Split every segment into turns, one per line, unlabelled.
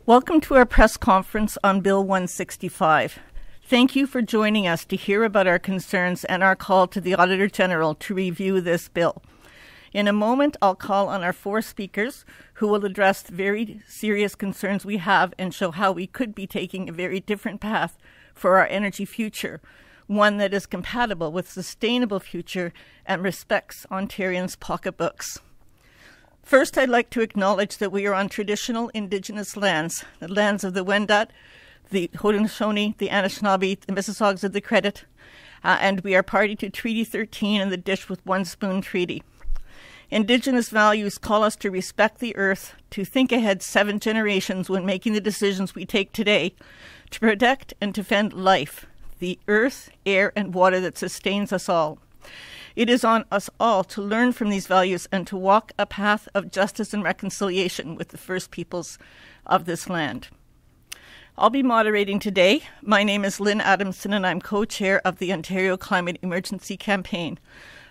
Welcome to our press conference on Bill 165. Thank you for joining us to hear about our concerns and our call to the Auditor General to review this bill. In a moment, I'll call on our four speakers who will address the very serious concerns we have and show how we could be taking a very different path for our energy future, one that is compatible with sustainable future and respects Ontarians' pocketbooks. First, I'd like to acknowledge that we are on traditional Indigenous lands, the lands of the Wendat, the Haudenosaunee, the Anishinaabe, the Mississaugas of the Credit, and we are party to Treaty 13 and the Dish with One Spoon Treaty. Indigenous values call us to respect the earth, to think ahead 7 generations when making the decisions we take today, to protect and defend life, the earth, air, and water that sustains us all. It is on us all to learn from these values and to walk a path of justice and reconciliation with the First Peoples of this land. I'll be moderating today. My name is Lynn Adamson, and I'm co-chair of the Ontario Climate Emergency Campaign.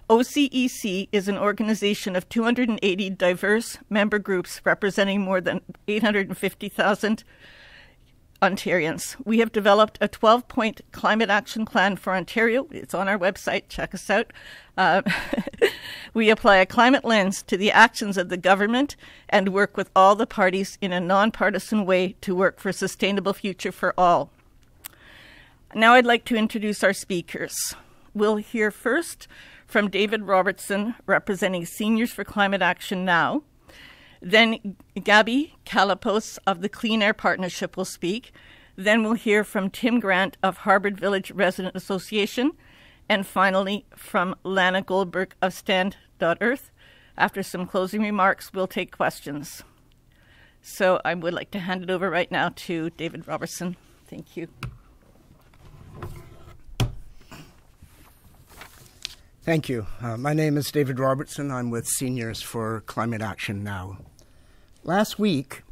OCEC is an organization of 280 diverse member groups representing more than 850,000 Ontarians. We have developed a 12-point climate action plan for Ontario. It's on our website. Check us out. We apply a climate lens to the actions of the government and work with all the parties in a nonpartisan way to work for a sustainable future for all. Now I'd like to introduce our speakers. We'll hear first from David Robertson, representing Seniors for Climate Action Now. Then Gabby Kalapos of the Clean Air Partnership will speak. Then we'll hear from Tim Grant of Harvard Village Resident Association. And finally, from Lana Goldberg of Stand.Earth. After some closing remarks, we'll take questions. So I would like to hand it over right now to David Robertson. Thank you.
Thank you. My name is David Robertson. I'm with Seniors for Climate Action Now. Last week,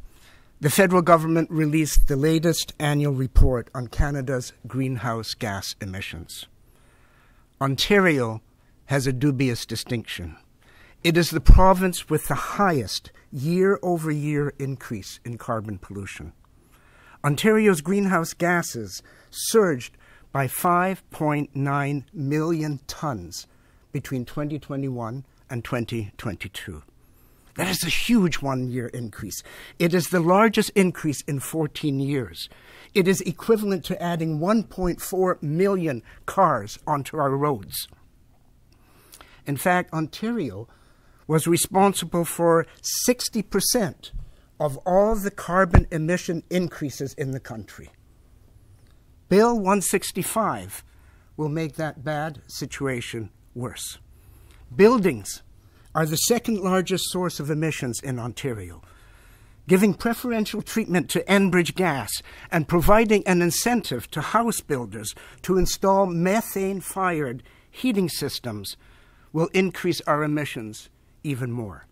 the federal government released the latest annual report on Canada's greenhouse gas emissions. Ontario has a dubious distinction. It is the province with the highest year-over-year increase in carbon pollution. Ontario's greenhouse gases surged by 5.9 million tons between 2021 and 2022. That is a huge one-year increase. It is the largest increase in 14 years. It is equivalent to adding 1.4 million cars onto our roads. In fact, Ontario was responsible for 60% of all the carbon emission increases in the country. Bill 165 will make that bad situation worse. Buildings are the second largest source of emissions in Ontario. Giving preferential treatment to Enbridge gas and providing an incentive to house builders to install methane-fired heating systems will increase our emissions even more.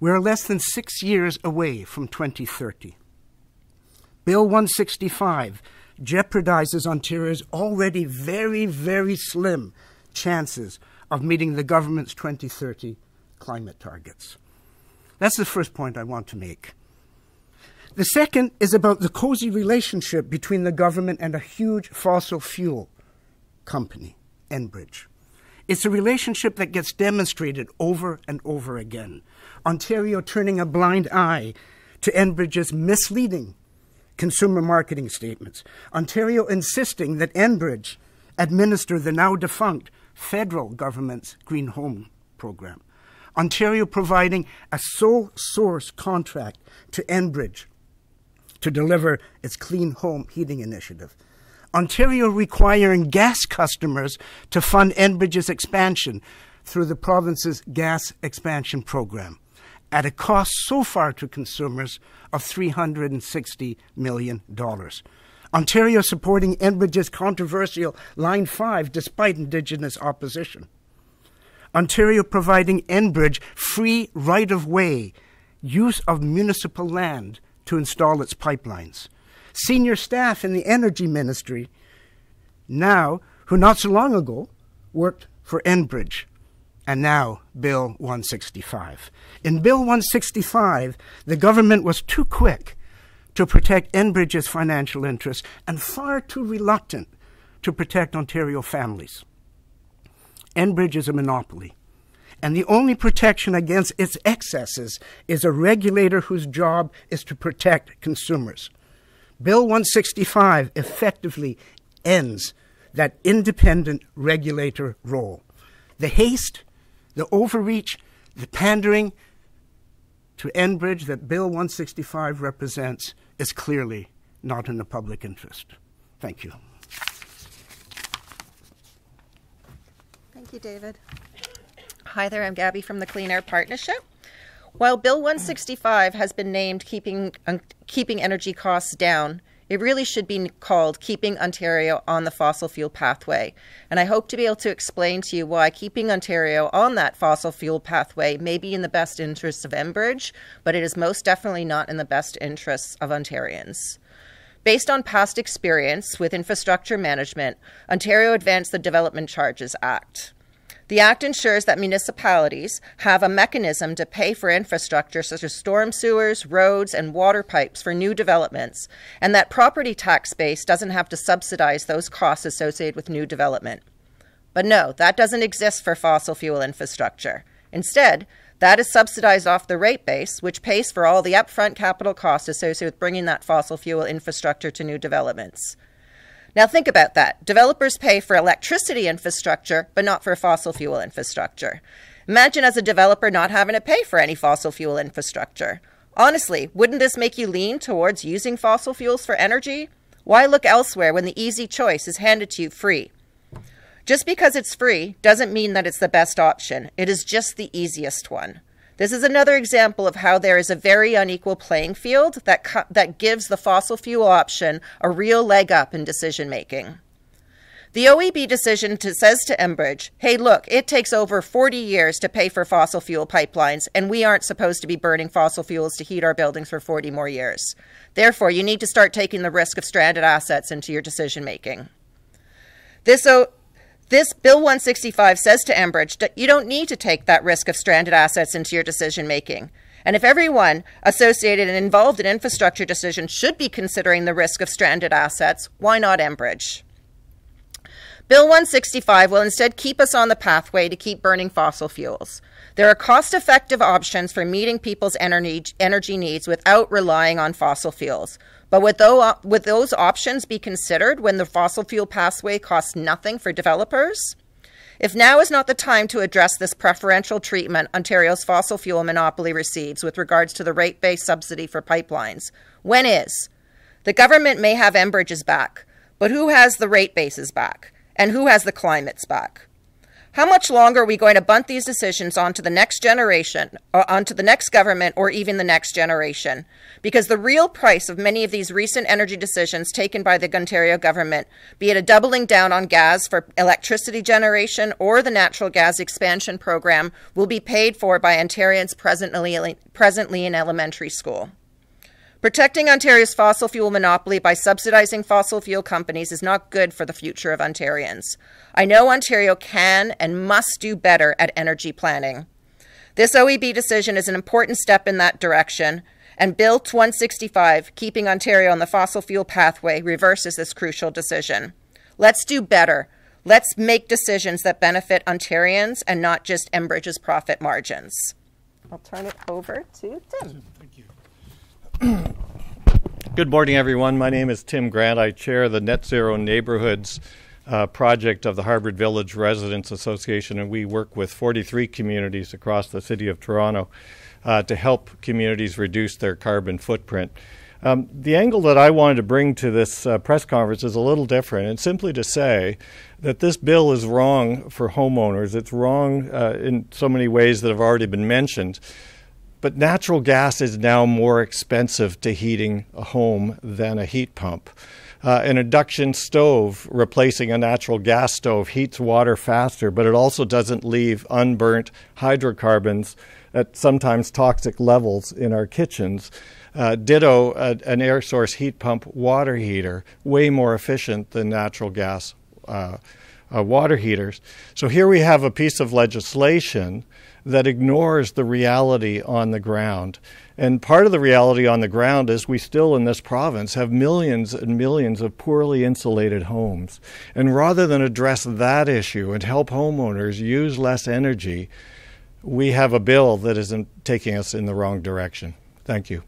We're less than 6 years away from 2030. Bill 165 jeopardizes Ontario's already very, very slim chances of meeting the government's 2030 climate targets. That's the first point I want to make. The second is about the cozy relationship between the government and a huge fossil fuel company, Enbridge. It's a relationship that gets demonstrated over and over again. Ontario turning a blind eye to Enbridge's misleading consumer marketing statements. Ontario insisting that Enbridge administer the now defunct federal government's Green Home program. Ontario providing a sole source contract to Enbridge to deliver its Clean Home Heating Initiative. Ontario requiring gas customers to fund Enbridge's expansion through the province's gas expansion program at a cost so far to consumers of $360 million. Ontario supporting Enbridge's controversial Line 5 despite Indigenous opposition. Ontario providing Enbridge free right-of-way use of municipal land to install its pipelines. Senior staff in the Energy Ministry now, who not so long ago worked for Enbridge, and now Bill 165. In Bill 165, the government was too quick to protect Enbridge's financial interests and far too reluctant to protect Ontario families. Enbridge is a monopoly, and the only protection against its excesses is a regulator whose job is to protect consumers. Bill 165 effectively ends that independent regulator role. The haste, the overreach, the pandering to Enbridge that Bill 165 represents is clearly not in the public interest. Thank you.
Thank you, David. Hi there, I'm Gabby from the Clean Air Partnership. While Bill 165 has been named keeping energy costs down, it really should be called Keeping Ontario on the Fossil Fuel Pathway. And I hope to be able to explain to you why keeping Ontario on that fossil fuel pathway may be in the best interests of Enbridge, but it is most definitely not in the best interests of Ontarians. Based on past experience with infrastructure management, Ontario advanced the Development Charges Act. The Act ensures that municipalities have a mechanism to pay for infrastructure such as storm sewers, roads, and water pipes for new developments, and that property tax base doesn't have to subsidize those costs associated with new development. But no, that doesn't exist for fossil fuel infrastructure. Instead, that is subsidized off the rate base, which pays for all the upfront capital costs associated with bringing that fossil fuel infrastructure to new developments. Now think about that. Developers pay for electricity infrastructure, but not for fossil fuel infrastructure. Imagine as a developer not having to pay for any fossil fuel infrastructure. Honestly, wouldn't this make you lean towards using fossil fuels for energy? Why look elsewhere when the easy choice is handed to you free? Just because it's free doesn't mean that it's the best option. It is just the easiest one. This is another example of how there is a very unequal playing field that gives the fossil fuel option a real leg up in decision making. The OEB decision says to Enbridge, hey look, it takes over 40 years to pay for fossil fuel pipelines, and we aren't supposed to be burning fossil fuels to heat our buildings for 40 more years. Therefore, you need to start taking the risk of stranded assets into your decision making. This Bill 165 says to Enbridge that you don't need to take that risk of stranded assets into your decision making. And if everyone associated and involved in infrastructure decisions should be considering the risk of stranded assets, why not Enbridge? Bill 165 will instead keep us on the pathway to keep burning fossil fuels. There are cost-effective options for meeting people's energy needs without relying on fossil fuels. But would those options be considered when the fossil fuel pathway costs nothing for developers? If now is not the time to address this preferential treatment Ontario's fossil fuel monopoly receives with regards to the rate-based subsidy for pipelines, when is? The government may have Enbridge's back, but who has the rate base's back? And who has the climate's back? How much longer are we going to bunt these decisions onto the next generation, or onto the next government, or even the next generation? Because the real price of many of these recent energy decisions taken by the Ontario government, be it a doubling down on gas for electricity generation or the natural gas expansion program, will be paid for by Ontarians presently in elementary school. Protecting Ontario's fossil fuel monopoly by subsidizing fossil fuel companies is not good for the future of Ontarians. I know Ontario can and must do better at energy planning. This OEB decision is an important step in that direction, and Bill 165, Keeping Ontario on the Fossil Fuel Pathway, reverses this crucial decision. Let's do better. Let's make decisions that benefit Ontarians and not just Enbridge's profit margins. I'll turn it over to Tim.
Thank you. Good morning, everyone. My name is Tim Grant. I chair the Net Zero Neighborhoods project of the Harvard Village Residents Association, and we work with 43 communities across the city of Toronto to help communities reduce their carbon footprint. The angle that I wanted to bring to this press conference is a little different, and simply to say that this bill is wrong for homeowners. It's wrong in so many ways that have already been mentioned. But natural gas is now more expensive to heating a home than a heat pump. An induction stove replacing a natural gas stove heats water faster, but it also doesn't leave unburnt hydrocarbons at sometimes toxic levels in our kitchens. Ditto, an air source heat pump water heater, way more efficient than natural gas water heaters. So here we have a piece of legislation that ignores the reality on the ground. And part of the reality on the ground is we still in this province have millions and millions of poorly insulated homes. And rather than address that issue and help homeowners use less energy, we have a bill that isn't taking us in the wrong direction. Thank you.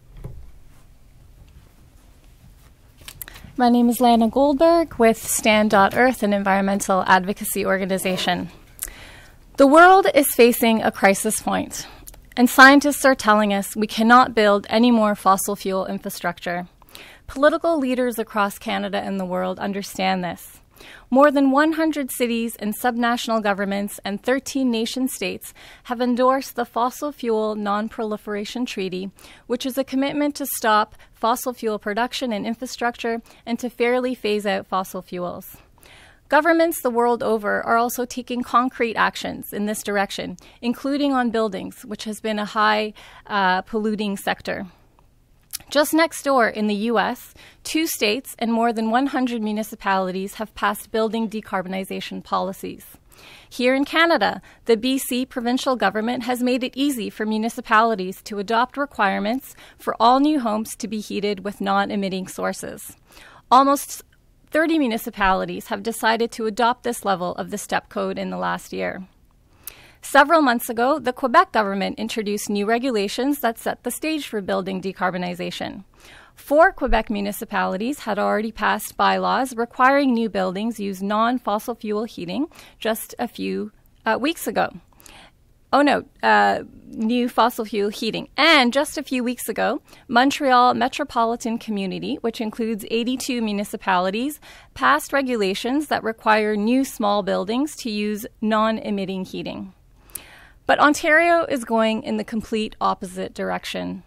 My name is Lana Goldberg with Stand.Earth, an environmental advocacy organization. The world is facing a crisis point, and scientists are telling us we cannot build any more fossil fuel infrastructure. Political leaders across Canada and the world understand this. More than 100 cities and subnational governments and 13 nation-states have endorsed the Fossil Fuel Non-Proliferation Treaty, which is a commitment to stop fossil fuel production and infrastructure and to fairly phase out fossil fuels. Governments the world over are also taking concrete actions in this direction, including on buildings, which has been a high polluting sector. Just next door in the U.S., 2 states and more than 100 municipalities have passed building decarbonization policies. Here in Canada, the BC provincial government has made it easy for municipalities to adopt requirements for all new homes to be heated with non-emitting sources. Almost 30 municipalities have decided to adopt this level of the STEP code in the last year. Several months ago, the Quebec government introduced new regulations that set the stage for building decarbonization. 4 Quebec municipalities had already passed bylaws requiring new buildings use non-fossil fuel heating just a few weeks ago. New fossil fuel heating. And just a few weeks ago, Montreal Metropolitan Community, which includes 82 municipalities, passed regulations that require new small buildings to use non-emitting heating. But Ontario is going in the complete opposite direction.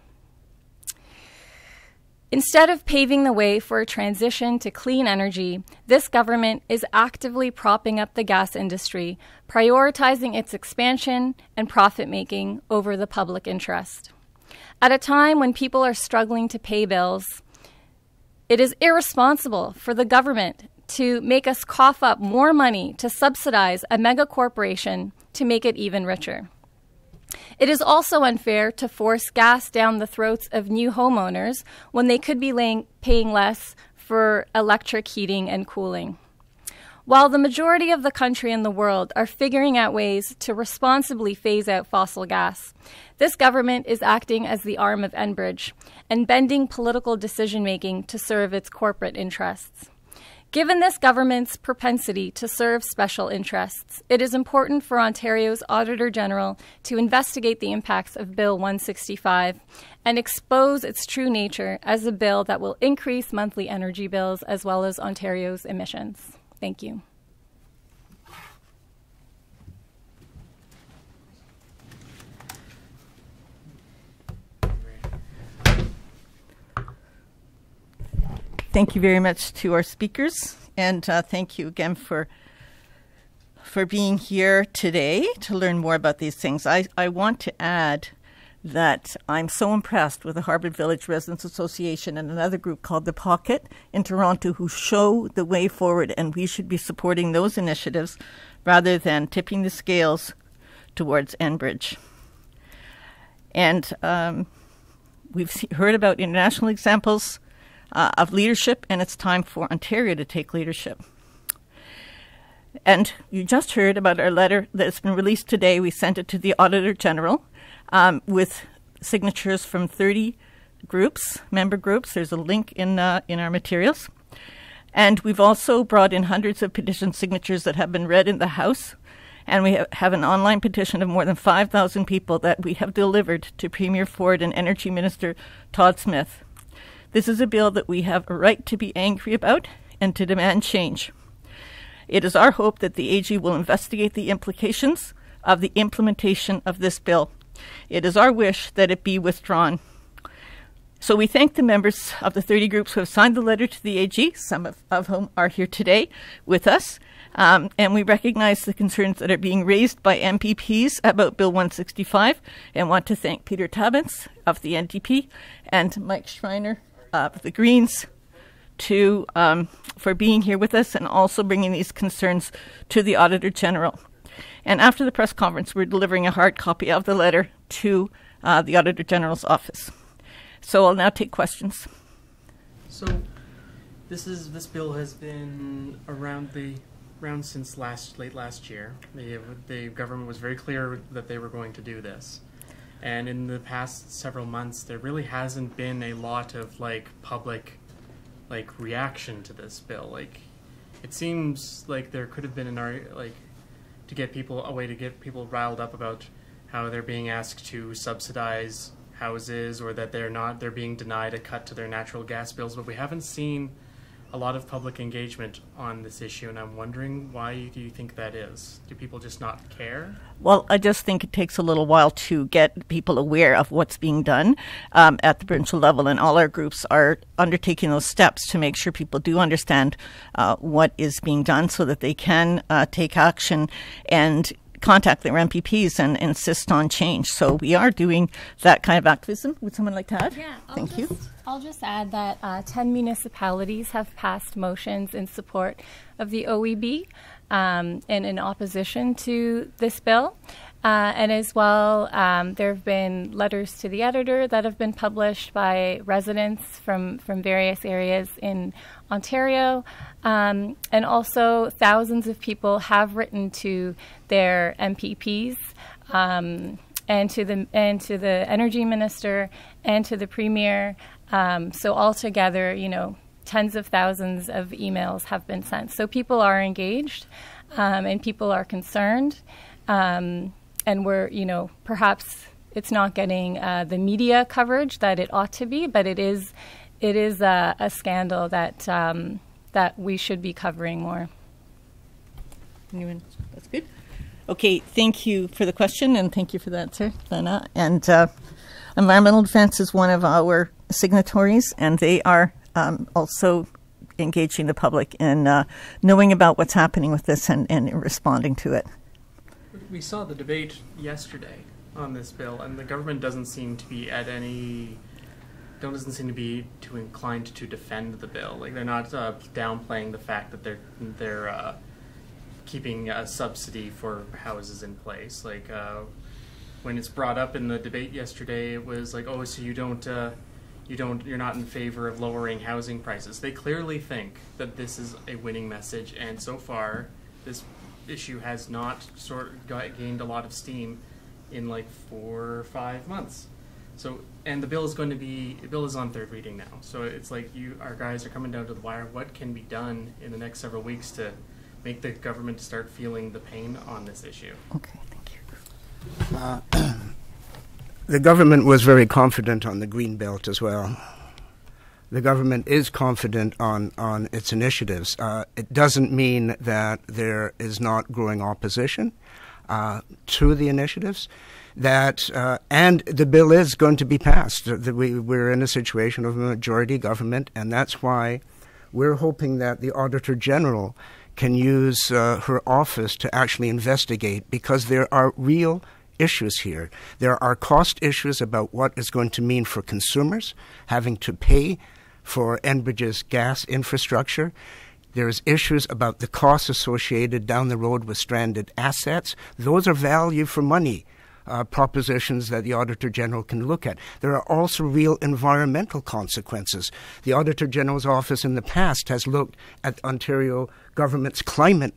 Instead of paving the way for a transition to clean energy, this government is actively propping up the gas industry, prioritizing its expansion and profit-making over the public interest. At a time when people are struggling to pay bills, it is irresponsible for the government to make us cough up more money to subsidize a mega corporation to make it even richer. It is also unfair to force gas down the throats of new homeowners when they could be paying less for electric heating and cooling. While the majority of the country and the world are figuring out ways to responsibly phase out fossil gas, this government is acting as the arm of Enbridge and bending political decision-making to serve its corporate interests. Given this government's propensity to serve special interests, it is important for Ontario's Auditor General to investigate the impacts of Bill 165 and expose its true nature as a bill that will increase monthly energy bills as well as Ontario's emissions. Thank you.
Thank you very much to our speakers, and thank you again for being here today to learn more about these things. I want to add that I'm so impressed with the Harvard Village Residents Association and another group called The Pocket in Toronto who show the way forward, and we should be supporting those initiatives rather than tipping the scales towards Enbridge. And we've heard about international examples of leadership, and it's time for Ontario to take leadership. And you just heard about our letter that's been released today. We sent it to the Auditor General with signatures from 30 groups, member groups. There's a link in our materials. And we've also brought in hundreds of petition signatures that have been read in the House. And we have an online petition of more than 5,000 people that we have delivered to Premier Ford and Energy Minister Todd Smith. This is a bill that we have a right to be angry about and to demand change. It is our hope that the AG will investigate the implications of the implementation of this bill. It is our wish that it be withdrawn. So we thank the members of the 30 groups who have signed the letter to the AG, some of whom are here today with us. And we recognize the concerns that are being raised by MPPs about Bill 165 and want to thank Peter Tabbins of the NDP and Mike Schreiner of the Greens for being here with us and also bringing these concerns to the Auditor General. And after the press conference, we're delivering a hard copy of the letter to the Auditor General's office. So I'll now take questions.
So this bill has been around since late last year. The government was very clear that they were going to do this. And in the past several months, there really hasn't been a lot of public reaction to this bill. It seems like there could have been to get people riled up about how they're being asked to subsidize houses, or that they're being denied a cut to their natural gas bills, but we haven't seen a lot of public engagement on this issue, and I'm wondering, why do you think that is? Do people just not care?
Well, I just think it takes a little while to get people aware of what's being done at the provincial level, and all our groups are undertaking those steps to make sure people do understand what is being done so that they can take action and contact their MPPs and insist on change. So we are doing that kind of activism. Would someone like to add?
Yeah,
Thank you.
I'll just add that 10 municipalities have passed motions in support of the OEB and in opposition to this bill. And as well, there have been letters to the editor that have been published by residents from various areas in Ontario. And also thousands of people have written to their MPPs and to the energy minister and to the premier. So altogether, tens of thousands of emails have been sent. So people are engaged and people are concerned. And we're, perhaps it's not getting the media coverage that it ought to be, but it is a scandal that we should be covering more.
That's good. Okay, thank you for the question, and thank you for the answer, Lena. And Environmental Defence is one of our signatories, and they are also engaging the public in knowing about what's happening with this and responding to it.
We saw the debate yesterday on this bill, and the government doesn't seem to be too inclined to defend the bill. They're not downplaying the fact that they're keeping a subsidy for houses in place. When it's brought up in the debate yesterday, it was oh, so you're not in favor of lowering housing prices. They clearly think that this is a winning message, and so far this issue has not gained a lot of steam in 4 or 5 months. So, and the bill is on third reading now. So it's our guys are coming down to the wire. What can be done in the next several weeks to make the government start feeling the pain on this issue?
Okay, thank you.
The government was very confident on the Green Belt as well. The government is confident on its initiatives. It doesn't mean that there is not growing opposition to the initiatives. And the bill is going to be passed. We're in a situation of a majority government, and that's why we're hoping that the Auditor General can use her office to actually investigate, because there are real issues here. There are cost issues about what it's going to mean for consumers having to pay for Enbridge's gas infrastructure. There's issues about the costs associated down the road with stranded assets. Those are value for money propositions that the Auditor General can look at. There are also real environmental consequences. The Auditor General's office in the past has looked at Ontario government's climate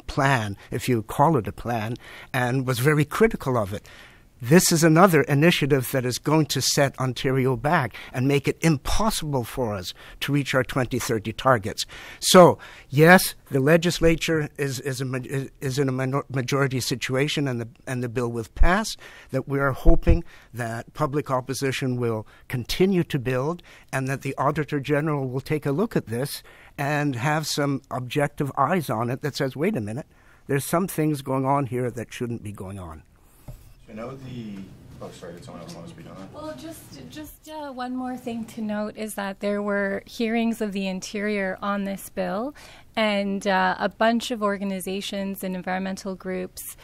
plan, if you call it a plan, and was very critical of it. This is another initiative that is going to set Ontario back and make it impossible for us to reach our 2030 targets. So, yes, the legislature is in a majority situation, and the bill will pass. That we are hoping that public opposition will continue to build, and that the Auditor General will take a look at this and have some objective eyes on it that says, wait a minute, there's some things going on here that shouldn't be going on.
I know did someone else want to speak on that?
Well, just one more thing to note is that there were hearings of the Interior on this bill, and a bunch of organizations and environmental groups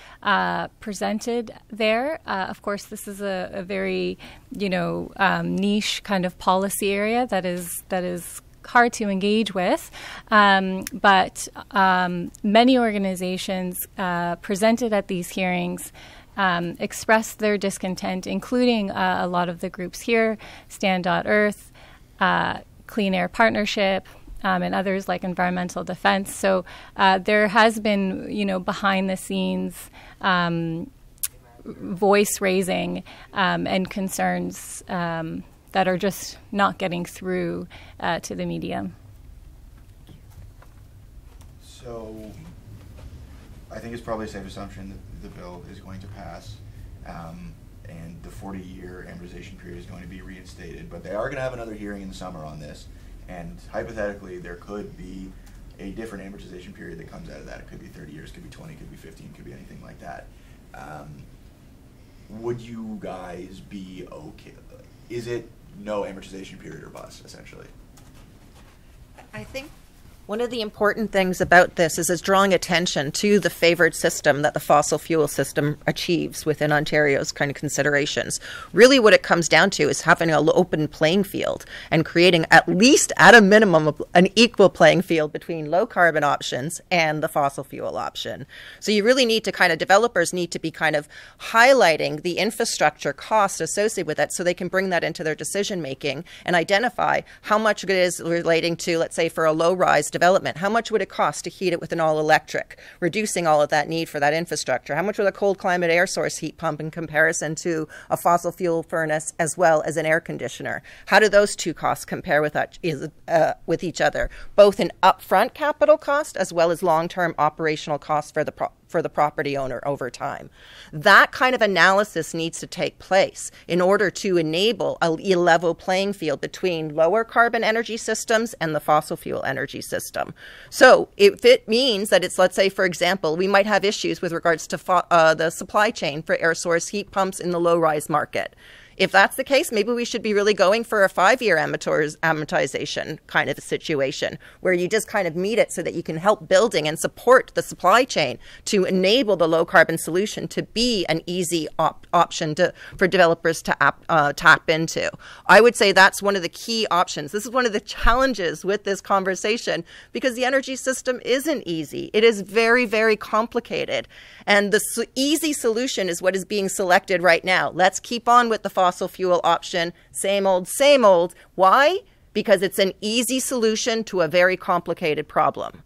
presented there. Of course, this is a very, niche kind of policy area that is hard to engage with, but many organizations presented at these hearings expressed their discontent, including a lot of the groups here, Stand.Earth, Clean Air Partnership, and others like Environmental Defense. So there has been, behind the scenes voice raising and concerns that are just not getting through to the media.
So I think it's probably a safe assumption that the bill is going to pass, and the 40-year amortization period is going to be reinstated. But they are going to have another hearing in the summer on this, and hypothetically there could be a different amortization period that comes out of that. It could be 30 years, could be 20, could be 15, could be anything like that. Would you guys be okay? Is it no amortization period or bust, essentially?
I think one of the important things about this is drawing attention to the favored system that the fossil fuel system achieves within Ontario's kind of considerations. Really what it comes down to is having an open playing field and creating, at least at a minimum, an equal playing field between low carbon options and the fossil fuel option. So you really need to developers need to be kind of highlighting the infrastructure cost associated with it so they can bring that into their decision making and identify how much it is relating to, let's say, for a low-rise development, how much would it cost to heat it with an all-electric, reducing all of that need for that infrastructure? How much would a cold climate air source heat pump in comparison to a fossil fuel furnace as well as an air conditioner? How do those two costs compare with each other, both in upfront capital cost as well as long-term operational costs for the property owner over time? That kind of analysis needs to take place in order to enable a level playing field between lower carbon energy systems and the fossil fuel energy system. So if it means that it's, let's say, for example, we might have issues with regards to the supply chain for air source heat pumps in the low-rise market. If that's the case, maybe we should be really going for a 5-year amortization kind of a situation where you just kind of meet it so that you can help building and support the supply chain to enable the low carbon solution to be an easy option for developers to tap into. I would say that's one of the key options. This is one of the challenges with this conversation because the energy system isn't easy. It is very, very complicated. And the easy solution is what is being selected right now. Let's keep on with the fossil fuel option. Same old, same old. Why? Because it's an easy solution to a very complicated problem.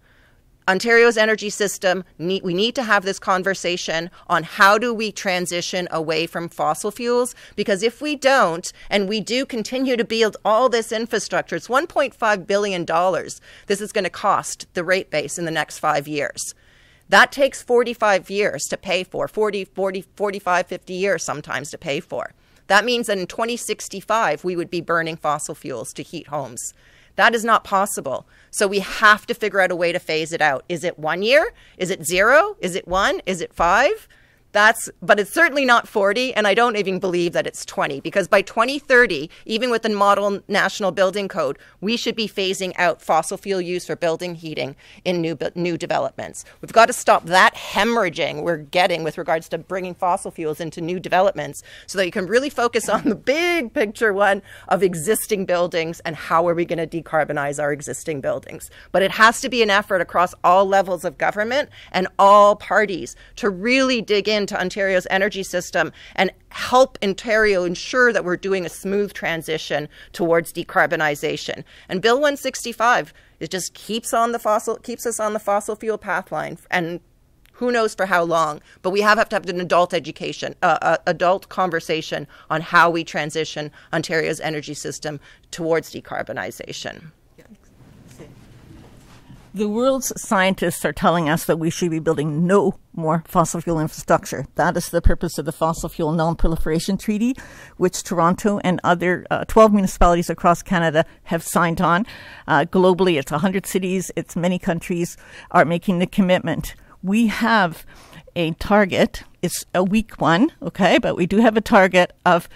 Ontario's energy system, we need to have this conversation on how do we transition away from fossil fuels, because if we don't, and we do continue to build all this infrastructure, it's $1.5 billion this is going to cost the rate base in the next 5 years. That takes 45 years to pay for, 45, 50 years sometimes to pay for. That means that in 2065, we would be burning fossil fuels to heat homes. That is not possible. So we have to figure out a way to phase it out. Is it 1 year? Is it 0? Is it 1? Is it 5? But it's certainly not 40, and I don't even believe that it's 20, because by 2030, even with the Model National Building Code, we should be phasing out fossil fuel use for building heating in new developments. We've got to stop that hemorrhaging we're getting with regards to bringing fossil fuels into new developments so that you can really focus on the big picture one of existing buildings and how are we going to decarbonize our existing buildings. But it has to be an effort across all levels of government and all parties to really dig into Ontario's energy system and help Ontario ensure that we're doing a smooth transition towards decarbonization. And Bill 165, it just keeps us on the fossil fuel pathline, and who knows for how long. But we have to have an adult conversation on how we transition Ontario's energy system towards decarbonization.
The world's scientists are telling us that we should be building no more fossil fuel infrastructure. That is the purpose of the Fossil Fuel Non-Proliferation Treaty, which Toronto and other 12 municipalities across Canada have signed on. Globally, it's 100 cities, it's many countries are making the commitment. We have a target. It's a weak one, okay, but we do have a target of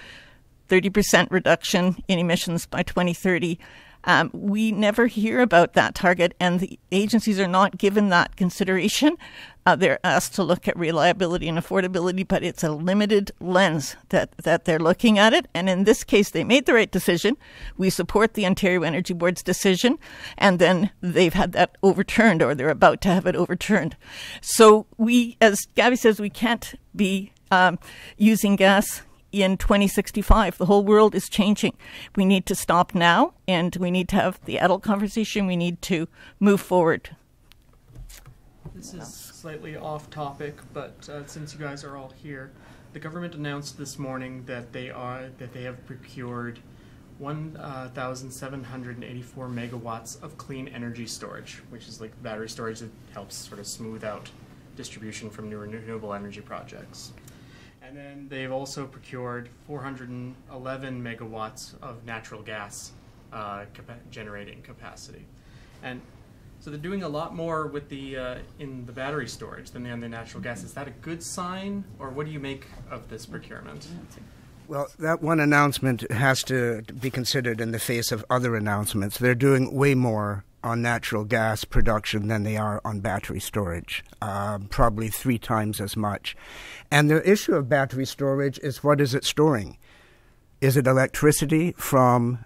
30% reduction in emissions by 2030. We never hear about that target, and the agencies are not given that consideration. They're asked to look at reliability and affordability, but it's a limited lens that they're looking at it. And in this case, they made the right decision. We support the Ontario Energy Board's decision, and then they've had that overturned, or they're about to have it overturned. So we, as Gabby says, we can't be using gas in 2065. The whole world is changing. We need to stop now, and we need to have the adult conversation. We need to move forward.
This is slightly off topic, but since you guys are all here, the government announced this morning that they have procured 1,784 megawatts of clean energy storage, which is like battery storage that helps sort of smooth out distribution from new renewable energy projects. And then they've also procured 411 megawatts of natural gas generating capacity. And so they're doing a lot more with the in the battery storage than on the natural gas. Is that a good sign, or what do you make of this procurement?
Well, that one announcement has to be considered in the face of other announcements. They're doing way more on natural gas production than they are on battery storage, probably 3 times as much. And the issue of battery storage is, what is it storing? Is it electricity from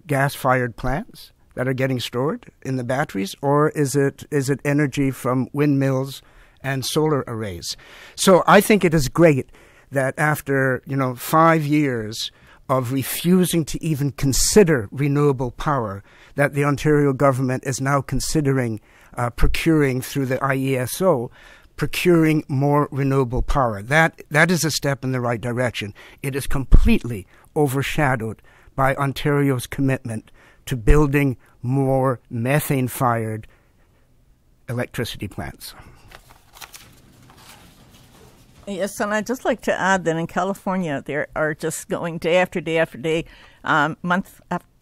gas-fired plants that are getting stored in the batteries, or is it energy from windmills and solar arrays? So I think it is great that after 5 years of refusing to even consider renewable power, that the Ontario government is now considering procuring through the IESO, procuring more renewable power. That is a step in the right direction. It is completely overshadowed by Ontario's commitment to building more methane-fired electricity plants.
Yes, and I'd just like to add that in California, they are just going day after day after day, month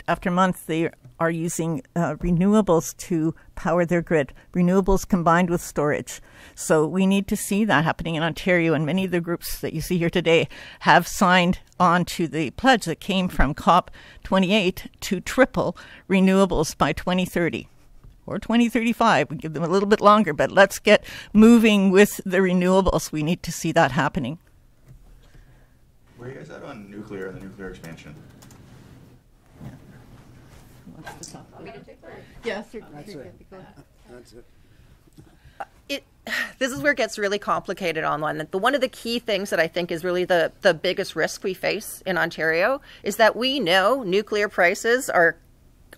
after month, they are using renewables to power their grid, renewables combined with storage. So we need to see that happening in Ontario, and many of the groups that you see here today have signed on to the pledge that came from COP28 to triple renewables by 2030. Or 2035. We give them a little bit longer, but let's get moving with the renewables. We need to see that happening.
Where are you guys at on nuclear and the nuclear expansion?
Yeah. Yes, that's
it. This is where it gets really complicated on one. One of the key things that I think is really the biggest risk we face in Ontario is that we know nuclear prices are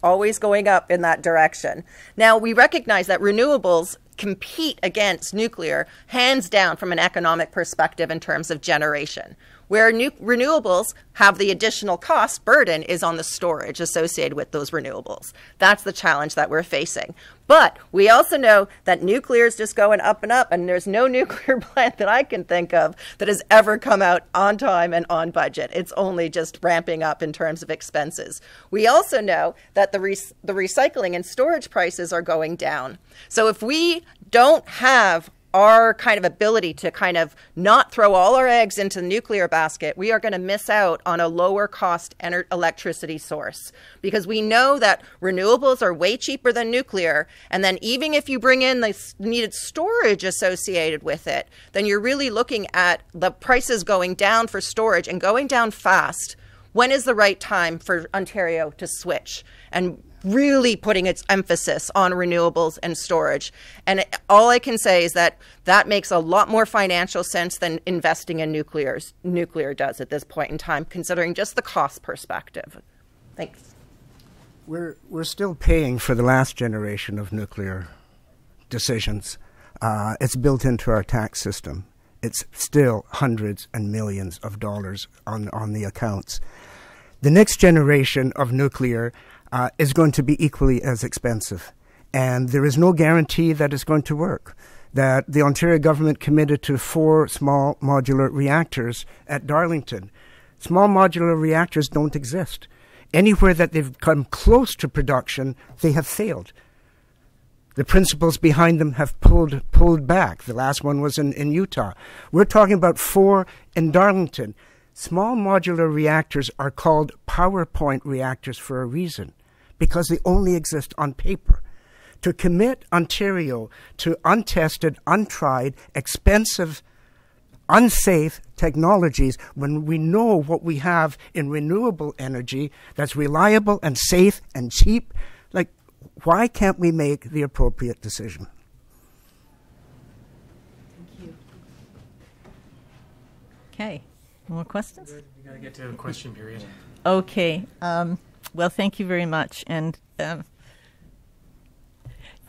always going up in that direction. Now, we recognize that renewables compete against nuclear hands down from an economic perspective in terms of generation. Where renewables have the additional cost burden is on the storage associated with those renewables. That's the challenge that we're facing. But we also know that nuclear is just going up and up, and there's no nuclear plant that I can think of that has ever come out on time and on budget. It's only just ramping up in terms of expenses. We also know that the recycling and storage prices are going down. So if we don't have our kind of ability to kind of not throw all our eggs into the nuclear basket, we are going to miss out on a lower cost electricity source, because we know that renewables are way cheaper than nuclear. And then even if you bring in the needed storage associated with it, then you're really looking at the prices going down for storage and going down fast. When is the right time for Ontario to switch and really putting its emphasis on renewables and storage? And all I can say is that that makes a lot more financial sense than investing in nuclear does at this point in time, considering just the cost perspective. Thanks.
We're still paying for the last generation of nuclear decisions. It's built into our tax system. It's still hundreds and millions of dollars on the accounts. The next generation of nuclear is going to be equally as expensive. And there is no guarantee that it's going to work. That the Ontario government committed to 4 small modular reactors at Darlington. Small modular reactors don't exist. Anywhere that they've come close to production, they have failed. The principals behind them have pulled back. The last one was in Utah. We're talking about 4 in Darlington. Small modular reactors are called PowerPoint reactors for a reason, because they only exist on paper. to commit Ontario to untested, untried, expensive, unsafe technologies when we know what we have in renewable energy that's reliable and safe and cheap? Like, why can't we make the appropriate decision?
Thank you. Okay. More questions?
You got to get to a question period.
Okay. Well, thank you very much. And,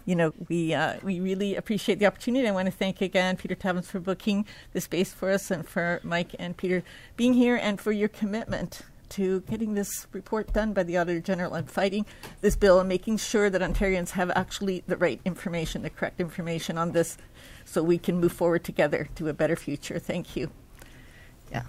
you know, we really appreciate the opportunity. I want to thank again Peter Tabbins for booking the space for us, and for Mike and Peter being here, and for your commitment to getting this report done by the Auditor General and fighting this bill and making sure that Ontarians have actually the right information, the correct information on this, so we can move forward together to a better future. Thank you. Yeah.